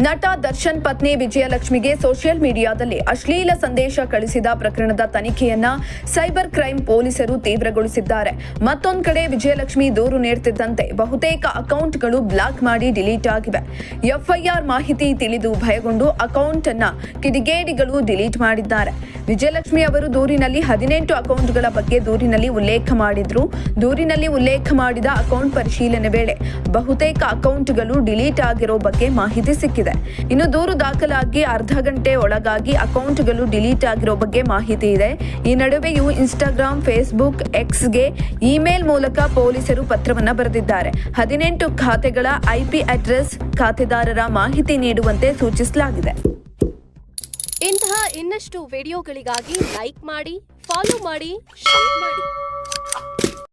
ನಟ ದರ್ಶನ್ ಪತ್ನಿ ವಿಜಯಲಕ್ಷ್ಮಿಗೆ ಸೋಷಿಯಲ್ ಮೀಡಿಯಾದಲ್ಲಿ ಅಶ್ಲೀಲ ಸಂದೇಶ ಕಳಿಸಿದ ಪ್ರಕರಣದ ತನಿಖೆಯನ್ನ ಸೈಬರ್ ಕ್ರೈಮ್ ಪೊಲೀಸರು ತೀವ್ರಗೊಳಿಸಿದ್ದಾರೆ. ಮತ್ತೊಂದು ಕಡೆ ವಿಜಯಲಕ್ಷ್ಮಿ ದೂರು ನೀಡುತ್ತಿದ್ದಂತೆ ಬಹುತೇಕ ಅಕೌಂಟ್ಗಳು ಬ್ಲಾಕ್ ಮಾಡಿ ಡಿಲೀಟ್ ಆಗಿವೆ. ಎಫ್ಐಆರ್ ಮಾಹಿತಿ ತಿಳಿದು ಭಯಗೊಂಡು ಅಕೌಂಟ್ ಅನ್ನ ಕಿಡಿಗೇಡಿಗಳು ಡಿಲೀಟ್ ಮಾಡಿದ್ದಾರೆ. ವಿಜಯಲಕ್ಷ್ಮಿ ಅವರು ದೂರಿನಲ್ಲಿ 18 ಅಕೌಂಟ್ಗಳ ಬಗ್ಗೆ ದೂರಿನಲ್ಲಿ ಉಲ್ಲೇಖ ಮಾಡಿದ್ರು. ದೂರಿನಲ್ಲಿ ಉಲ್ಲೇಖ ಮಾಡಿದ ಅಕೌಂಟ್ ಪರಿಶೀಲನೆ ವೇಳೆ ಬಹುತೇಕ ಅಕೌಂಟ್ಗಳು ಡಿಲೀಟ್ ಆಗಿರೋ ಬಗ್ಗೆ ಮಾಹಿತಿ ಸಿಕ್ಕಿದೆ. ಇನ್ನು ದೂರು ದಾಖಲಾಗಿ ಅರ್ಧ ಗಂಟೆ ಒಳಗಾಗಿ ಅಕೌಂಟ್ಗಳು ಡಿಲೀಟ್ ಆಗಿರೋ ಬಗ್ಗೆ ಮಾಹಿತಿ ಇದೆ. ಈ ನಡುವೆಯೂ ಇನ್ಸ್ಟಾಗ್ರಾಮ್, ಫೇಸ್ಬುಕ್, ಎಕ್ಸ್ಗೆ ಇಮೇಲ್ ಮೂಲಕ ಪೊಲೀಸರು ಪತ್ರವನ್ನ ಬರೆದಿದ್ದಾರೆ. 18 ಖಾತೆಗಳ IP ಅಡ್ರೆಸ್, ಖಾತೆದಾರರ ಮಾಹಿತಿ ನೀಡುವಂತೆ ಸೂಚಿಸಲಾಗಿದೆ. ಇಂತಹ ಇನ್ನಷ್ಟು ವಿಡಿಯೋಗಳಿಗಾಗಿ ಲೈಕ್ ಮಾಡಿ, ಫಾಲೋ ಮಾಡಿ, ಶೇರ್ ಮಾಡಿ.